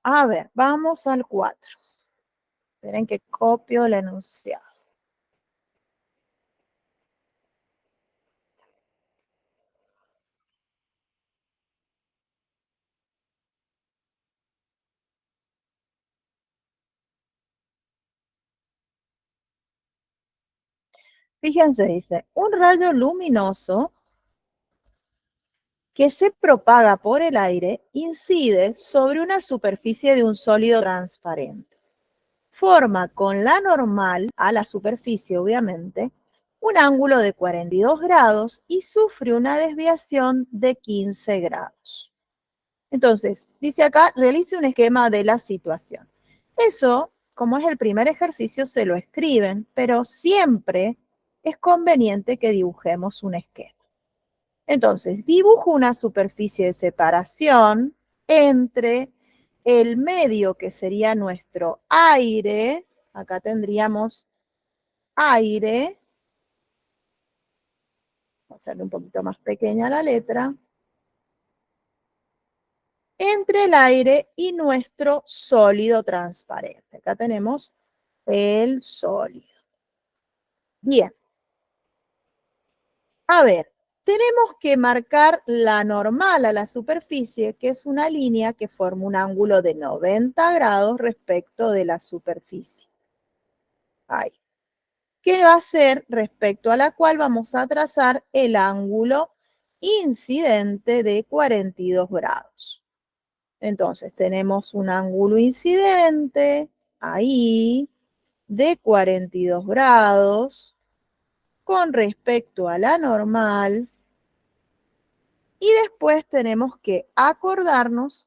A ver, vamos al 4. Esperen que copio el enunciado. Fíjense, dice, un rayo luminoso que se propaga por el aire incide sobre una superficie de un sólido transparente. Forma con la normal a la superficie, obviamente, un ángulo de 42 grados y sufre una desviación de 15 grados. Entonces, dice acá, realice un esquema de la situación. Eso, como es el primer ejercicio, se lo escriben, pero siempre es conveniente que dibujemos un esquema. Entonces, dibujo una superficie de separación entre el medio, que sería nuestro aire. Acá tendríamos aire. Vamos a hacerle un poquito más pequeña la letra. Entre el aire y nuestro sólido transparente. Acá tenemos el sólido. Bien. A ver, tenemos que marcar la normal a la superficie, que es una línea que forma un ángulo de 90 grados respecto de la superficie. Ahí. Que va a ser respecto a la cual vamos a trazar el ángulo incidente de 42 grados. Entonces, tenemos un ángulo incidente ahí de 42 grados con respecto a la normal. Y después tenemos que acordarnos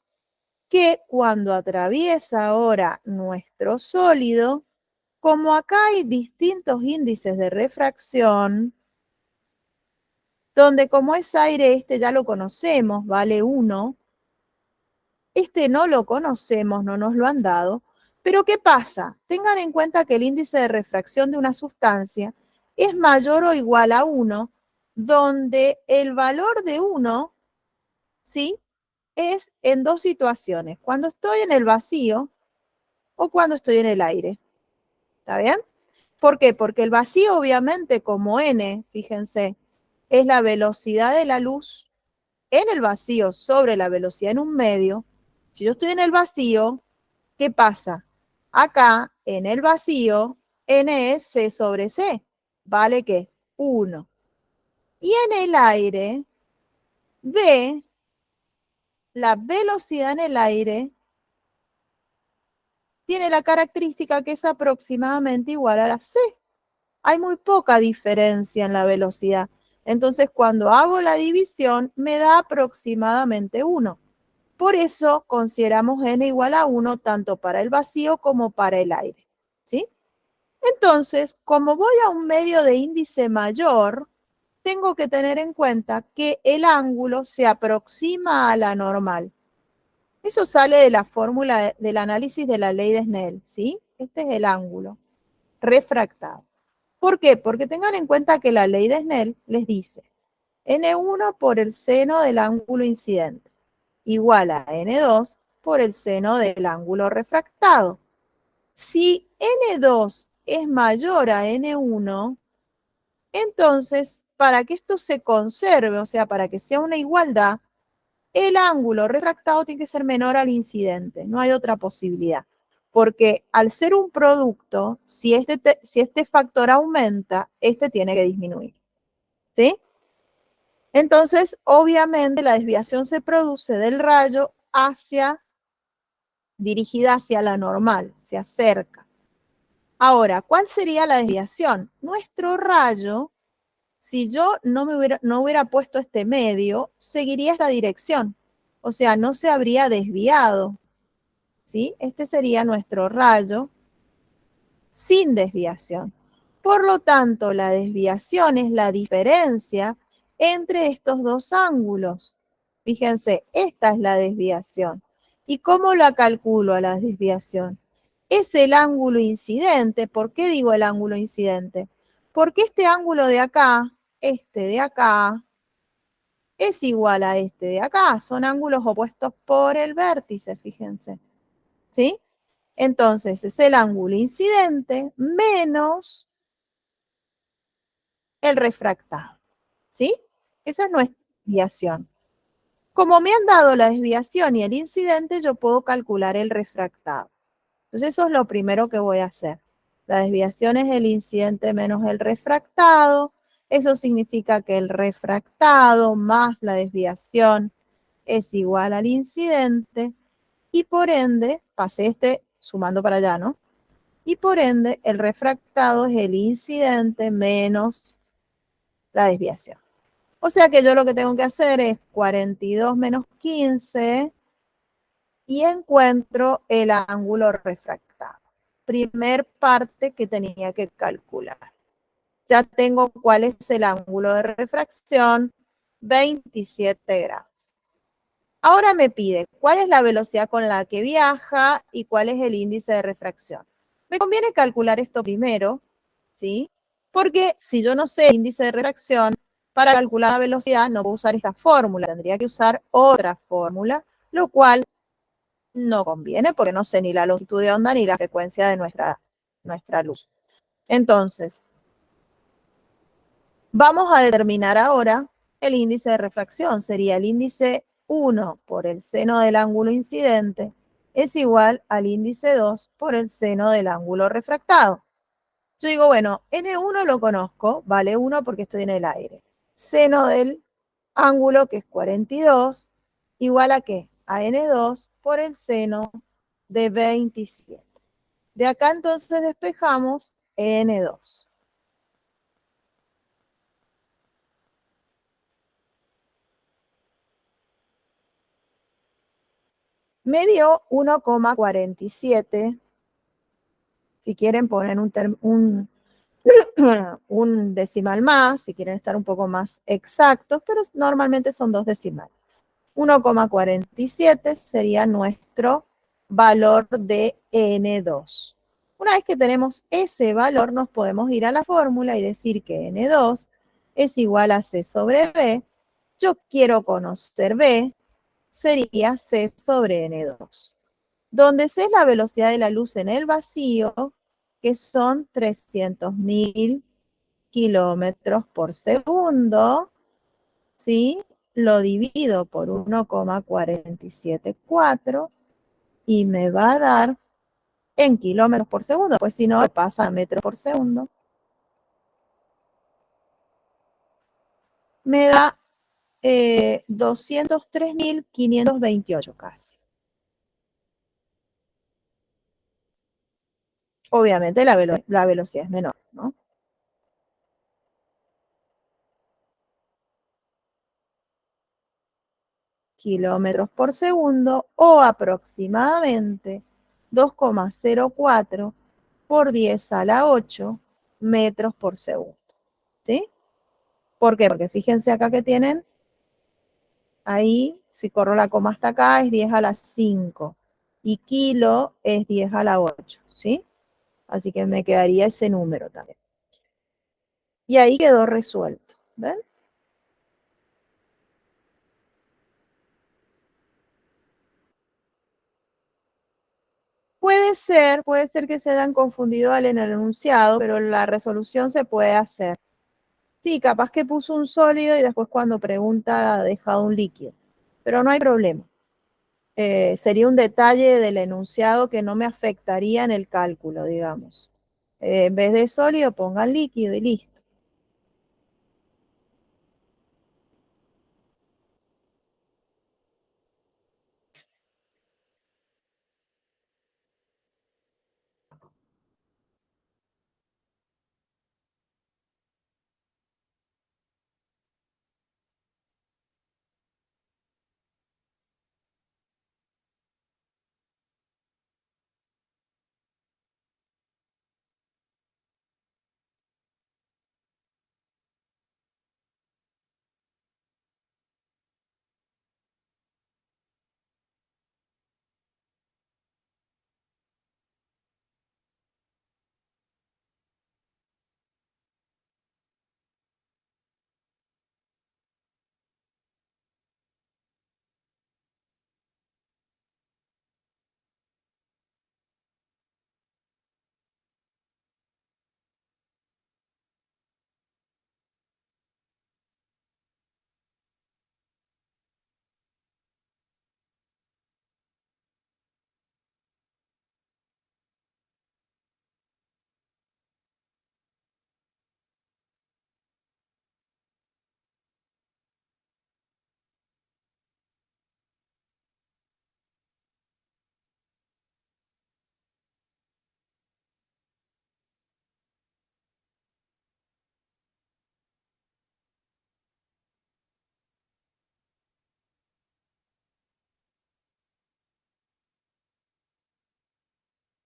que cuando atraviesa ahora nuestro sólido, como acá hay distintos índices de refracción, donde como es aire, este ya lo conocemos, vale 1, este no lo conocemos, no nos lo han dado, pero ¿qué pasa? Tengan en cuenta que el índice de refracción de una sustancia es mayor o igual a 1, donde el valor de 1, ¿sí?, es en dos situaciones, cuando estoy en el vacío o cuando estoy en el aire. ¿Está bien? ¿Por qué? Porque el vacío, obviamente, como n, fíjense, es la velocidad de la luz en el vacío sobre la velocidad en un medio. Si yo estoy en el vacío, ¿qué pasa? Acá, en el vacío, n es c sobre c. ¿Vale qué? 1. Y en el aire, v, la velocidad en el aire, tiene la característica que es aproximadamente igual a la c. Hay muy poca diferencia en la velocidad. Entonces, cuando hago la división, me da aproximadamente 1. Por eso consideramos n igual a 1 tanto para el vacío como para el aire. ¿Sí? Entonces, como voy a un medio de índice mayor, tengo que tener en cuenta que el ángulo se aproxima a la normal. Eso sale de la fórmula del análisis de la ley de Snell, ¿sí? Este es el ángulo refractado. ¿Por qué? Porque tengan en cuenta que la ley de Snell les dice N1 por el seno del ángulo incidente igual a N2 por el seno del ángulo refractado. Si N2 es mayor a N1, entonces, para que esto se conserve, o sea, para que sea una igualdad, el ángulo refractado tiene que ser menor al incidente. No hay otra posibilidad. Porque al ser un producto, si este factor aumenta, este tiene que disminuir. ¿Sí? Entonces, obviamente, la desviación se produce del rayo dirigida hacia la normal, se acerca. Ahora, ¿cuál sería la desviación? Nuestro rayo, si yo no hubiera puesto este medio, seguiría esta dirección. O sea, no se habría desviado. ¿Sí? Este sería nuestro rayo sin desviación. Por lo tanto, la desviación es la diferencia entre estos dos ángulos. Fíjense, esta es la desviación. ¿Y cómo la calculo a la desviación? Es el ángulo incidente. ¿Por qué digo el ángulo incidente? Porque este ángulo de acá, este de acá, es igual a este de acá. Son ángulos opuestos por el vértice, fíjense. ¿sí? Entonces, es el ángulo incidente menos el refractado, ¿sí? Esa es nuestra desviación. Como me han dado la desviación y el incidente, yo puedo calcular el refractado. Entonces, eso es lo primero que voy a hacer. La desviación es el incidente menos el refractado. Eso significa que el refractado más la desviación es igual al incidente y por ende, pasé sumando para allá, ¿no? Y por ende, el refractado es el incidente menos la desviación. O sea que yo lo que tengo que hacer es 42 menos 15 y encuentro el ángulo refractado. Primer parte que tenía que calcular. Ya tengo cuál es el ángulo de refracción, 27 grados. Ahora me pide cuál es la velocidad con la que viaja y cuál es el índice de refracción. Me conviene calcular esto primero, ¿sí? Porque si yo no sé el índice de refracción, para calcular la velocidad no puedo usar esta fórmula, tendría que usar otra fórmula, lo cual no conviene porque no sé ni la longitud de onda ni la frecuencia de nuestra luz. Entonces, vamos a determinar ahora el índice de refracción. Sería el índice 1 por el seno del ángulo incidente es igual al índice 2 por el seno del ángulo refractado. Yo digo, bueno, N1 lo conozco, vale 1 porque estoy en el aire. Seno del ángulo, que es 42, igual a ¿qué? A N2 por el seno de 27. De acá entonces despejamos N2. Me dio 1,47. Si quieren poner un decimal más, si quieren estar un poco más exactos, pero normalmente son 2 decimales. 1,47 sería nuestro valor de N2. Una vez que tenemos ese valor, nos podemos ir a la fórmula y decir que N2 es igual a C sobre B. Yo quiero conocer B, sería C sobre N2. Donde C es la velocidad de la luz en el vacío, que son 300.000 kilómetros por segundo, ¿sí? Lo divido por 1,474 y me va a dar en kilómetros por segundo, pues si no pasa a metros por segundo. Me da 203.528 casi. Obviamente la velocidad es menor, ¿no? Kilómetros por segundo o aproximadamente 2,04 por 10 a la 8 metros por segundo. ¿Sí? ¿Por qué? Porque fíjense acá que tienen, ahí, si corro la coma hasta acá, es 10 a la 5 y kilo es 10 a la 8, ¿sí? Así que me quedaría ese número también. Y ahí quedó resuelto, ¿ven? Puede ser que se hayan confundido en el enunciado, pero la resolución se puede hacer. Sí, capaz que puso un sólido y después cuando pregunta ha dejado un líquido, pero no hay problema. Sería un detalle del enunciado que no me afectaría en el cálculo, digamos. En vez de sólido, pongan líquido y listo.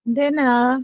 De nada.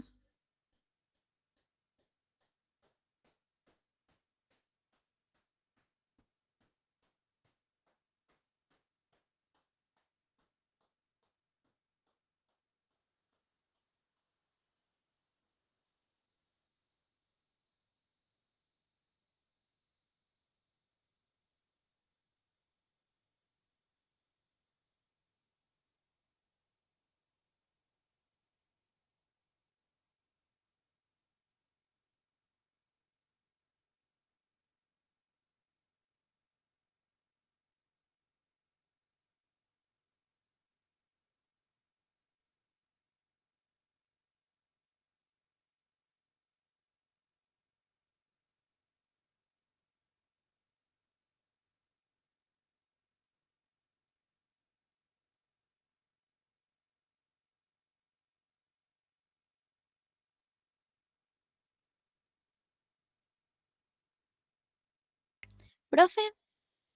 Profe,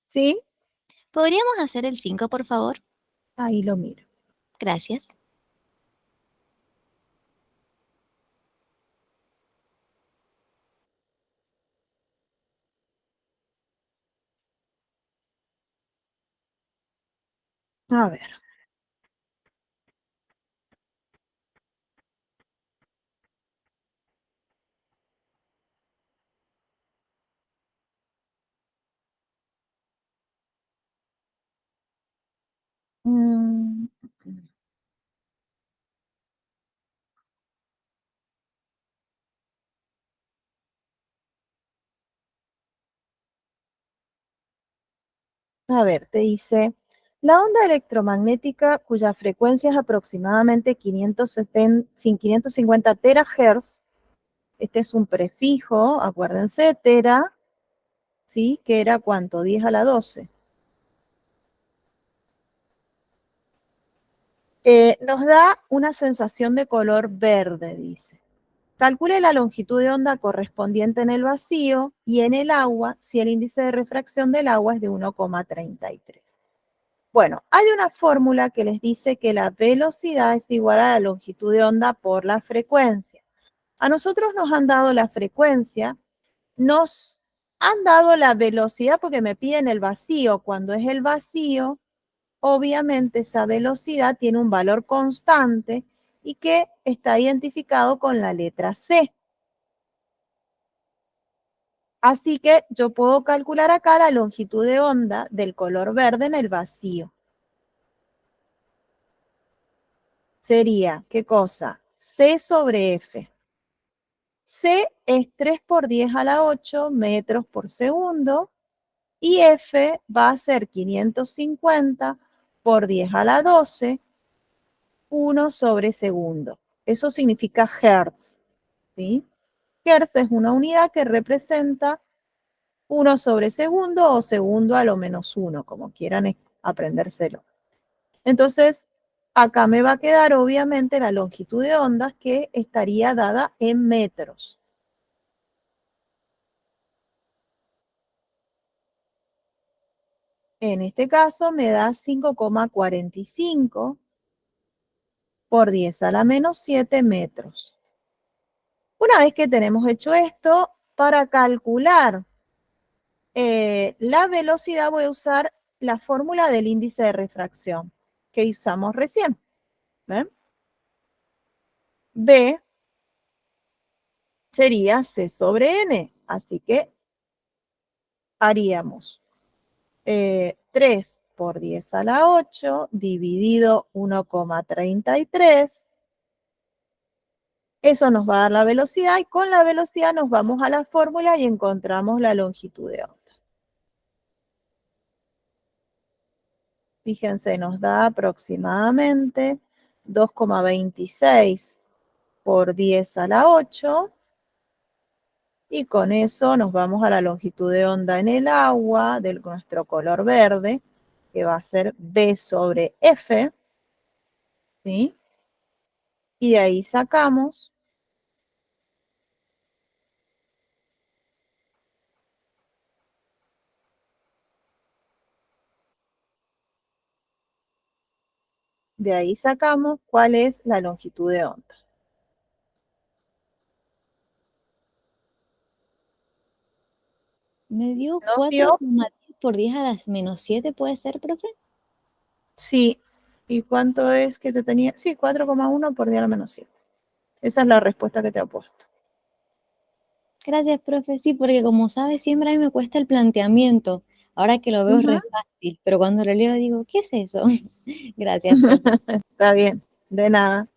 ¿Sí? ¿podríamos hacer el 5, por favor? Ahí lo miro. Gracias. A ver. Mm, A ver, te dice, la onda electromagnética cuya frecuencia es aproximadamente 550 terahertz, este es un prefijo, acuérdense, tera, ¿sí? Que era ¿cuánto? 10 a la 12. Nos da una sensación de color verde, dice. Calcule la longitud de onda correspondiente en el vacío y en el agua si el índice de refracción del agua es de 1,33. Bueno, hay una fórmula que les dice que la velocidad es igual a la longitud de onda por la frecuencia. A nosotros nos han dado la frecuencia, nos han dado la velocidad porque me piden el vacío. Cuando es el vacío, obviamente esa velocidad tiene un valor constante y que está identificado con la letra C. Así que yo puedo calcular acá la longitud de onda del color verde en el vacío. Sería, ¿qué cosa? C sobre F. C es 3 por 10 a la 8 metros por segundo y F va a ser 550 por 10 a la 12, 1 sobre segundo. Eso significa hertz, ¿sí? Hertz es una unidad que representa 1 sobre segundo o segundo a lo menos 1, como quieran aprendérselo. Entonces, acá me va a quedar obviamente la longitud de ondas que estaría dada en metros. En este caso me da 5,45 por 10 a la menos 7 metros. Una vez que tenemos hecho esto, para calcular la velocidad voy a usar la fórmula del índice de refracción que usamos recién. ¿Ven? B sería C sobre N. Así que haríamos 3 por 10 a la 8 dividido 1,33. Eso nos va a dar la velocidad y con la velocidad nos vamos a la fórmula y encontramos la longitud de onda. Fíjense, nos da aproximadamente 2,26 por 10 a la 8 y con eso nos vamos a la longitud de onda en el agua de nuestro color verde, que va a ser B sobre F, ¿sí? Y de ahí sacamos cuál es la longitud de onda. Me dio Nos dio, 4,10 por 10 a la menos 7, ¿puede ser, profe? sí. ¿Y cuánto es que te tenía? Sí, 4,1 por 10 a la menos 7. Esa es la respuesta que te ha puesto. Gracias, profe. Sí, porque como sabe, siempre a mí me cuesta el planteamiento. Ahora que lo veo es Ujú. re fácil, pero cuando lo leo digo, ¿qué es eso? Gracias, profe. Está bien, de nada.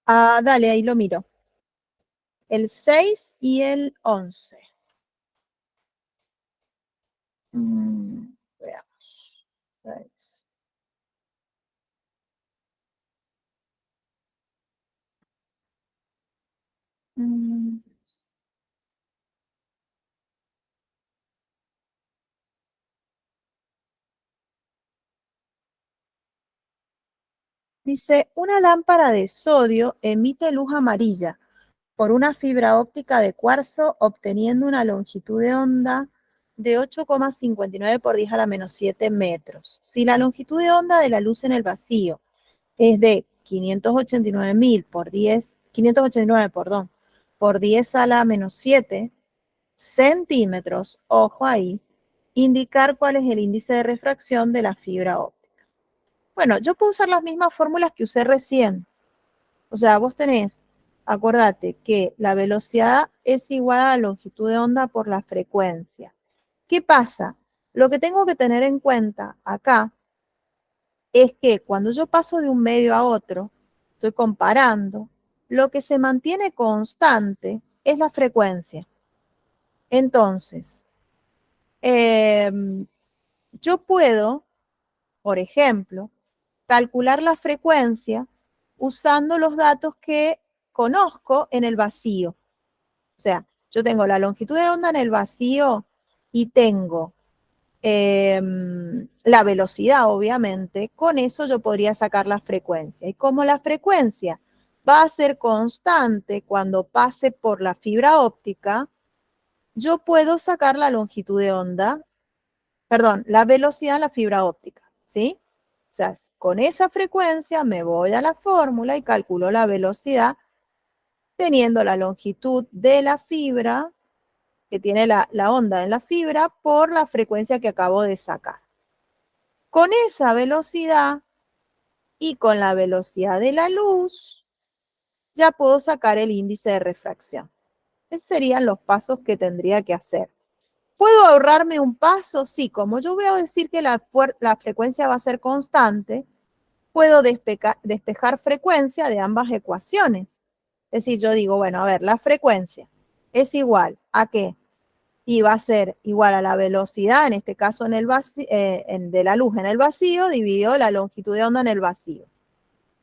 Ah, dale, ahí lo miro. El 6 y el 11. Veamos. 6. Dice, una lámpara de sodio emite luz amarilla por una fibra óptica de cuarzo obteniendo una longitud de onda de 8,59 por 10 a la menos 7 metros. Si la longitud de onda de la luz en el vacío es de 589.000 por 10, 589, perdón, por 10 a la menos 7 centímetros, ojo ahí, indicar cuál es el índice de refracción de la fibra óptica. Bueno, yo puedo usar las mismas fórmulas que usé recién. O sea, vos tenés, acordate que la velocidad es igual a la longitud de onda por la frecuencia. ¿Qué pasa? Lo que tengo que tener en cuenta acá es que cuando yo paso de un medio a otro, estoy comparando, lo que se mantiene constante es la frecuencia. Entonces, yo puedo, por ejemplo, calcular la frecuencia usando los datos que conozco en el vacío. O sea, yo tengo la longitud de onda en el vacío y tengo la velocidad, obviamente. Con eso yo podría sacar la frecuencia. Y como la frecuencia va a ser constante cuando pase por la fibra óptica, yo puedo sacar la longitud de onda, perdón, la velocidad en la fibra óptica, ¿sí? O sea, con esa frecuencia me voy a la fórmula y calculo la velocidad teniendo la longitud de la fibra que tiene la onda en la fibra por la frecuencia que acabo de sacar. Con esa velocidad y con la velocidad de la luz, ya puedo sacar el índice de refracción. Esos serían los pasos que tendría que hacer. ¿Puedo ahorrarme un paso? Sí, como yo voy a decir que la frecuencia va a ser constante, puedo despejar frecuencia de ambas ecuaciones. Es decir, yo digo, bueno, a ver, la frecuencia es igual a ¿qué? Y va a ser igual a la velocidad, en este caso en el vacío, de la luz en el vacío, dividido la longitud de onda en el vacío.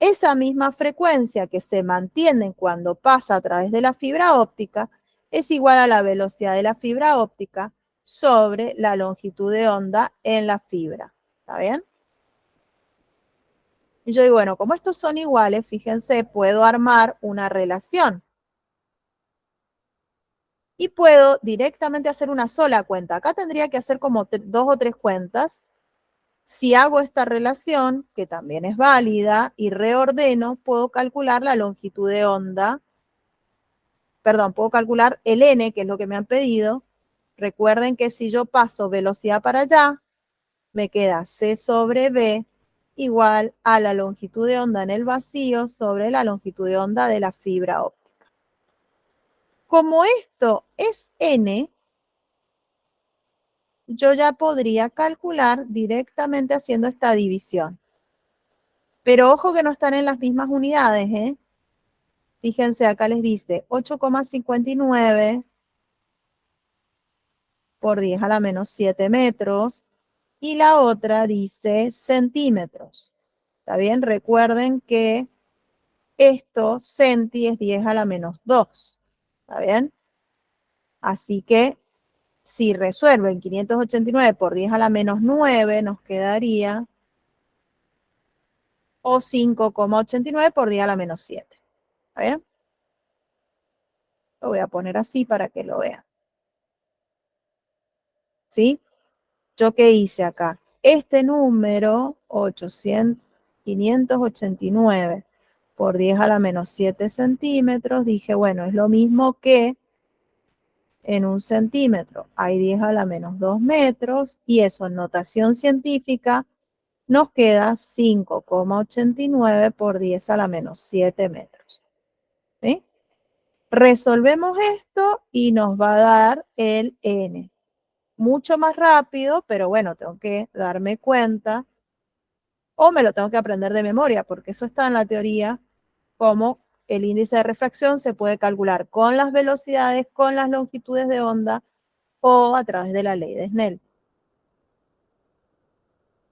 Esa misma frecuencia que se mantiene cuando pasa a través de la fibra óptica es igual a la velocidad de la fibra óptica sobre la longitud de onda en la fibra. ¿Está bien? Y yo digo, bueno, como estos son iguales, fíjense, puedo armar una relación. Y puedo directamente hacer una sola cuenta. Acá tendría que hacer como 2 o 3 cuentas. Si hago esta relación, que también es válida, y reordeno, puedo calcular la longitud de onda. Perdón, puedo calcular el n, que es lo que me han pedido. Recuerden que si yo paso velocidad para allá, me queda c sobre b igual a la longitud de onda en el vacío sobre la longitud de onda de la fibra óptica. Como esto es n, yo ya podría calcular directamente haciendo esta división. Pero ojo que no están en las mismas unidades, ¿eh? Fíjense, acá les dice 8,59 por 10 a la menos 7 metros. Y la otra dice centímetros. ¿Está bien? Recuerden que esto, centi, es 10 a la menos 2. ¿Está bien? Así que si resuelven 589 por 10 a la menos 9, nos quedaría o 5,89 por 10 a la menos 7. ¿Está bien? Lo voy a poner así para que lo vean. ¿Sí? ¿Yo qué hice acá? Este número, 589 por 10 a la menos 7 centímetros, dije, bueno, es lo mismo que en un centímetro hay 10 a la menos 2 metros, y eso en notación científica nos queda 5,89 por 10 a la menos 7 metros. ¿Sí? Resolvemos esto y nos va a dar el n. Mucho más rápido, pero bueno, tengo que darme cuenta o me lo tengo que aprender de memoria, porque eso está en la teoría, cómo el índice de refracción se puede calcular con las velocidades, con las longitudes de onda o a través de la ley de Snell.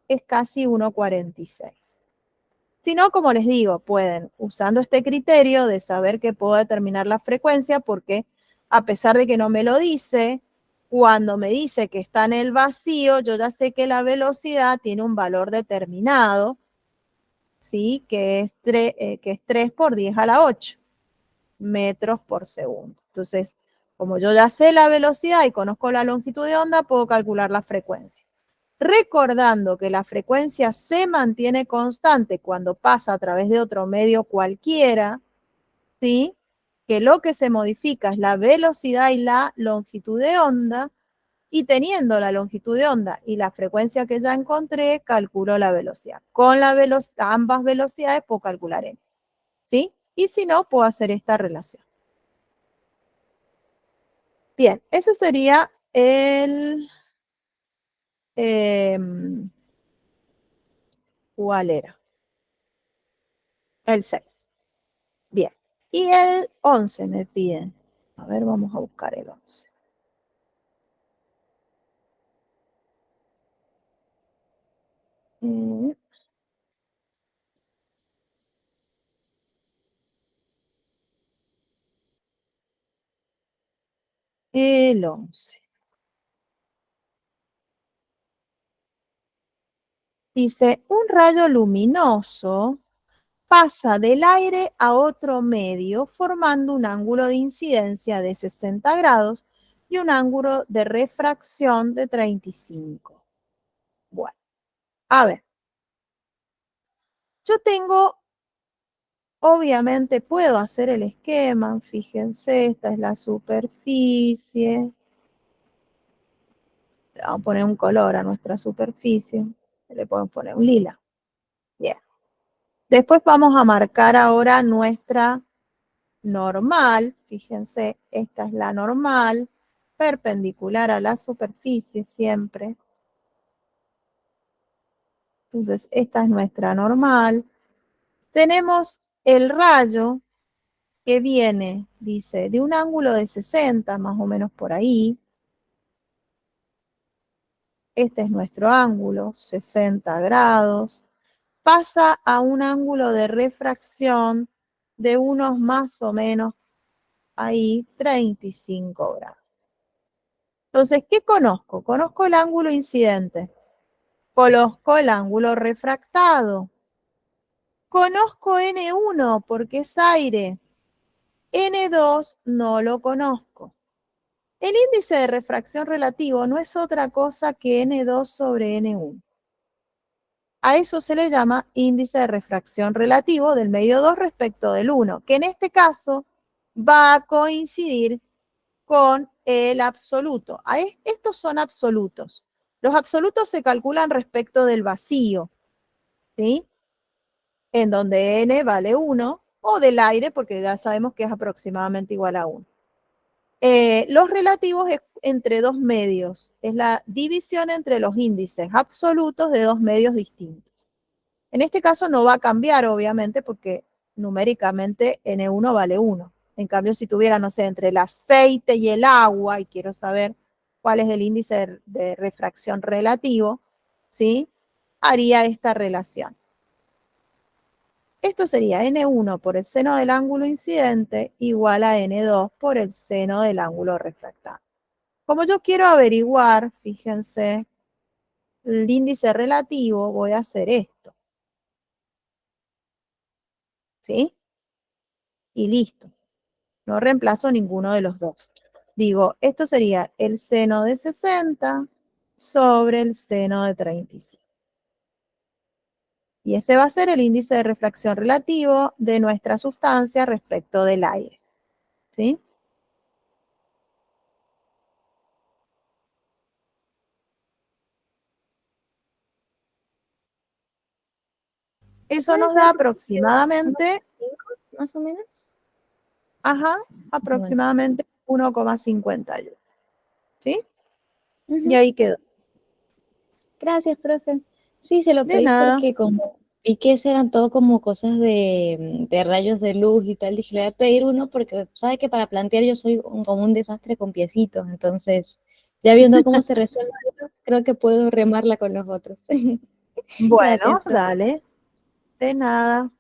Es casi 1,46. Si no, como les digo, pueden, usando este criterio de saber que puedo determinar la frecuencia, porque a pesar de que no me lo dice, cuando me dice que está en el vacío, yo ya sé que la velocidad tiene un valor determinado, ¿sí? Que es 3 por 10 a la 8 metros por segundo. Entonces, como yo ya sé la velocidad y conozco la longitud de onda, puedo calcular la frecuencia. Recordando que la frecuencia se mantiene constante cuando pasa a través de otro medio cualquiera, ¿sí? Que lo que se modifica es la velocidad y la longitud de onda, y teniendo la longitud de onda y la frecuencia que ya encontré, calculo la velocidad. Con ambas velocidades puedo calcular n, ¿sí? Y si no, puedo hacer esta relación. Bien, ese sería el... ¿cuál era? El 6. Bien. Y el 11 me piden. A ver, vamos a buscar el 11. El 11. Dice, un rayo luminoso pasa del aire a otro medio formando un ángulo de incidencia de 60 grados y un ángulo de refracción de 35. Bueno, a ver. Yo tengo, obviamente puedo hacer el esquema. Fíjense, esta es la superficie. Le vamos a poner un color a nuestra superficie. Le podemos poner un lila. Bien. Después vamos a marcar ahora nuestra normal. Fíjense, esta es la normal, perpendicular a la superficie siempre. Entonces, esta es nuestra normal. Tenemos el rayo que viene, dice, de un ángulo de 60, más o menos por ahí. Este es nuestro ángulo, 60 grados. Pasa a un ángulo de refracción de unos más o menos ahí 35 grados. Entonces, ¿qué conozco? Conozco el ángulo incidente. Conozco el ángulo refractado. Conozco N1 porque es aire. N2 no lo conozco. El índice de refracción relativo no es otra cosa que N2 sobre N1. A eso se le llama índice de refracción relativo del medio 2 respecto del 1, que en este caso va a coincidir con el absoluto. Estos son absolutos. Los absolutos se calculan respecto del vacío, ¿sí? En donde n vale 1, o del aire, porque ya sabemos que es aproximadamente igual a 1. Los relativos es entre dos medios. Es la división entre los índices absolutos de dos medios distintos. En este caso no va a cambiar, obviamente, porque numéricamente N1 vale 1. En cambio, si tuviera, no sé, entre el aceite y el agua, y quiero saber cuál es el índice de refracción relativo, ¿sí? Haría esta relación. Esto sería N1 por el seno del ángulo incidente igual a N2 por el seno del ángulo refractado. Como yo quiero averiguar, fíjense, el índice relativo, voy a hacer esto. ¿Sí? Y listo. No reemplazo ninguno de los dos. Digo, esto sería el seno de 60 sobre el seno de 35. Y este va a ser el índice de refracción relativo de nuestra sustancia respecto del aire. ¿Sí? Eso nos da aproximadamente, más o menos. ajá, aproximadamente 1,51. ¿Sí? Uh-huh. Y ahí quedó. Gracias, profe. Sí, se lo De pedí nada. porque como Vi que ese eran todo como cosas de rayos de luz y tal. Dije, le voy a pedir uno porque sabe que para plantear yo soy como un desastre con piecitos. Entonces, ya viendo cómo se resuelve, creo que puedo remarla con los otros. Gracias, Bueno, profe. dale, de nada.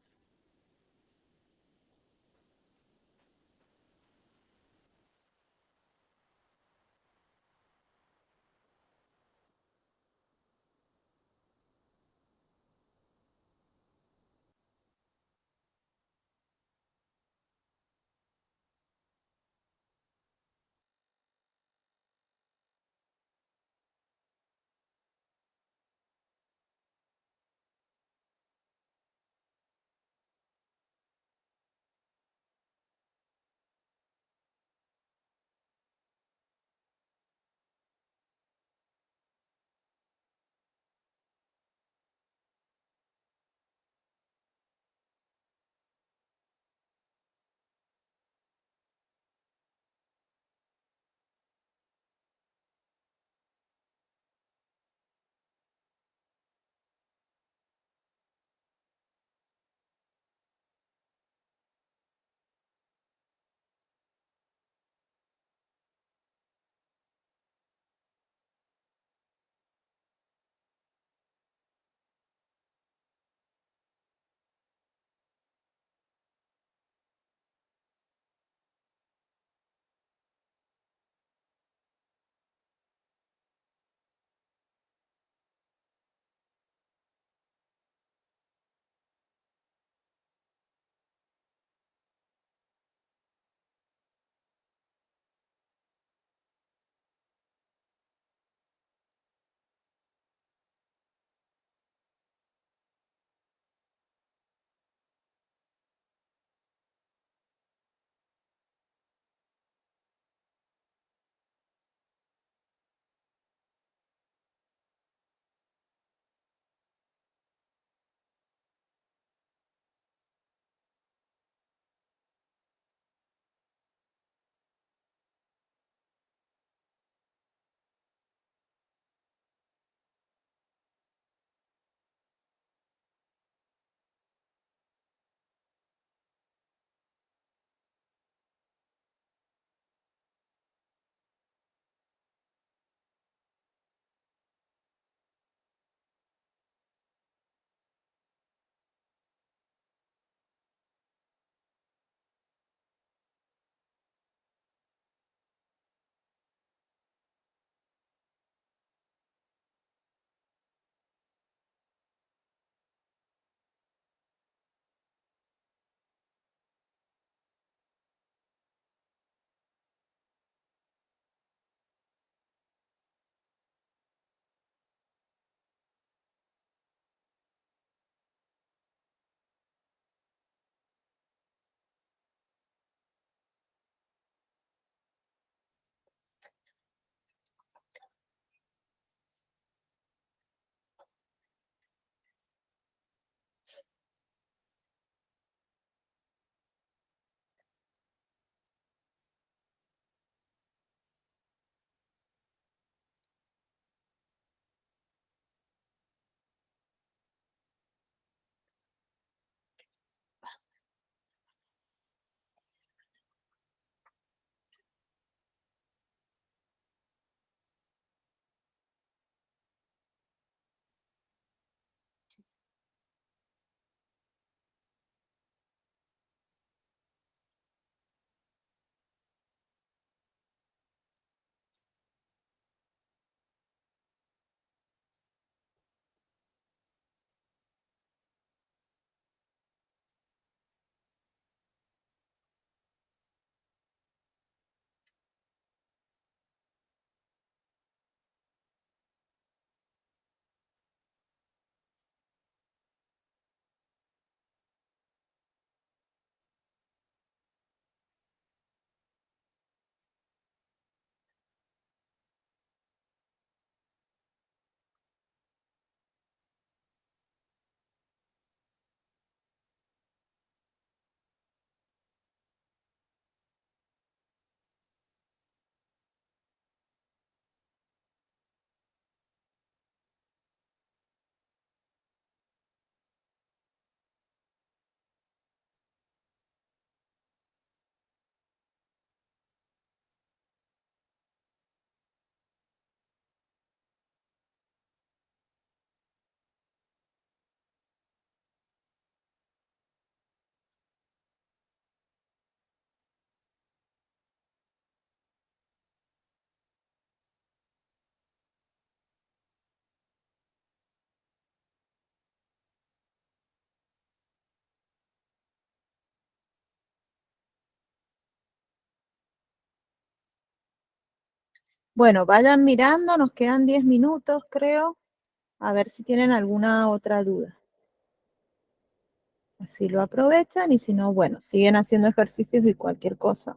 Bueno, vayan mirando, nos quedan 10 minutos, creo. A ver si tienen alguna otra duda. Así lo aprovechan y si no, bueno, siguen haciendo ejercicios y cualquier cosa.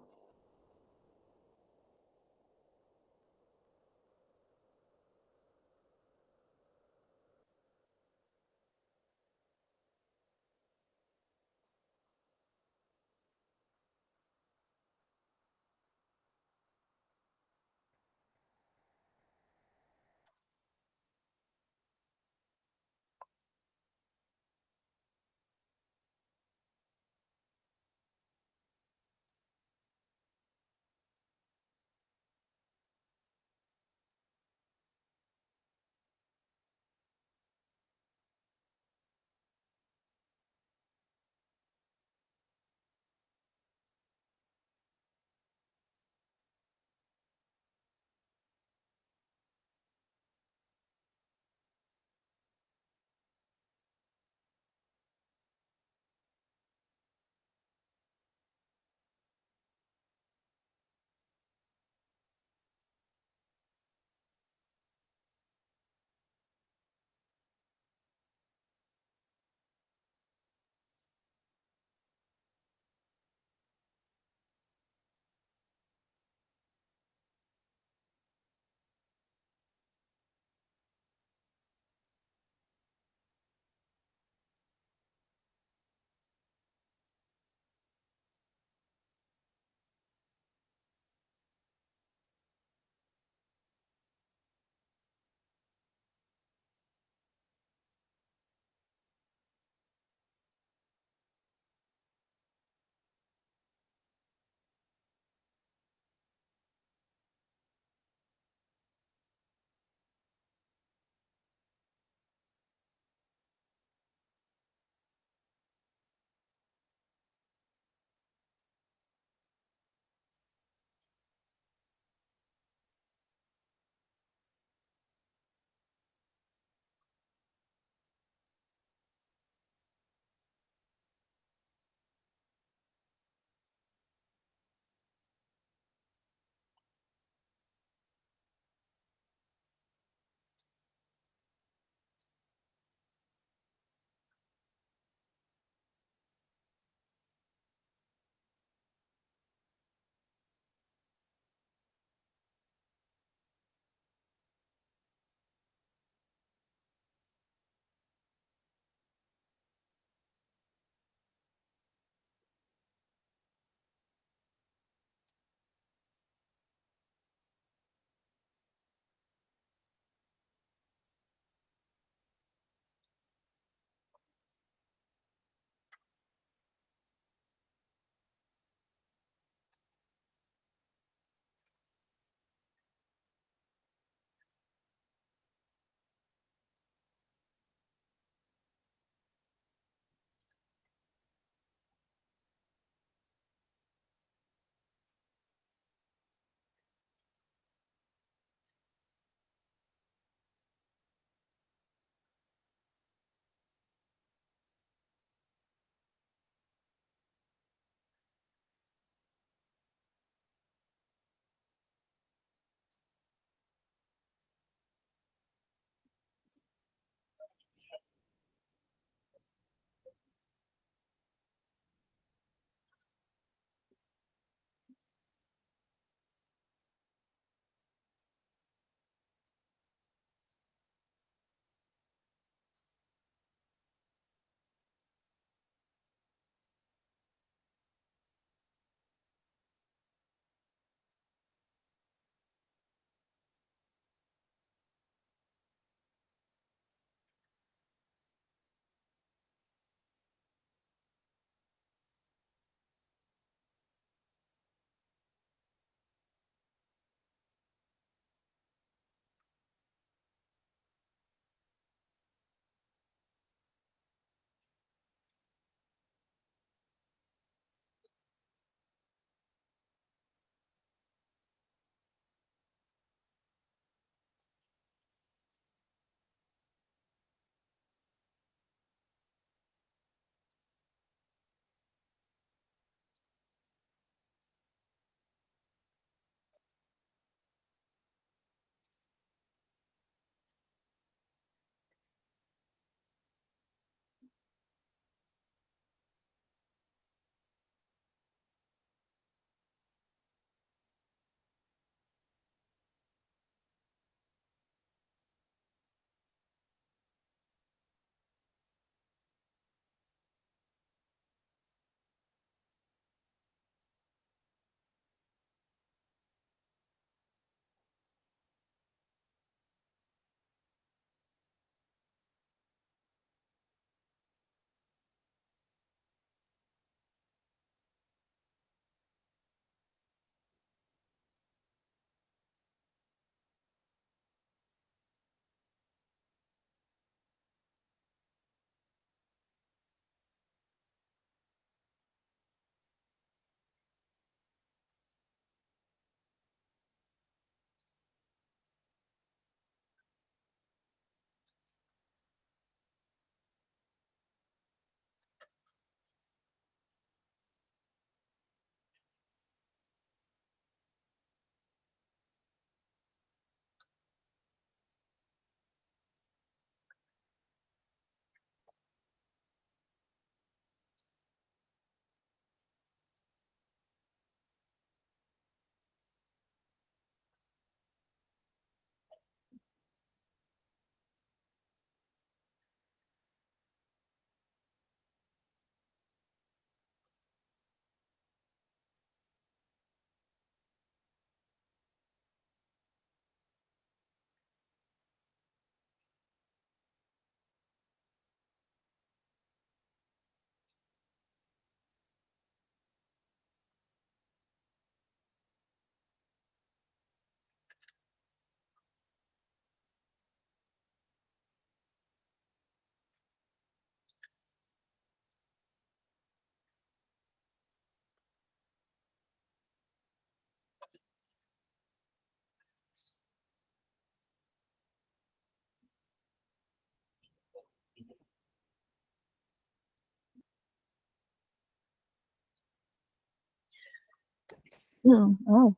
Oh.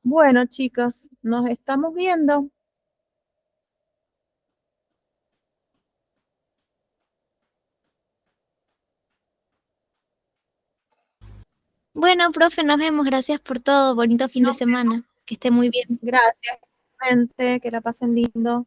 Bueno, chicos, nos estamos viendo. Bueno, profe, nos vemos. Gracias por todo. Bonito fin de Nos semana. Que esté muy bien. Gracias, gente, que la pasen lindo.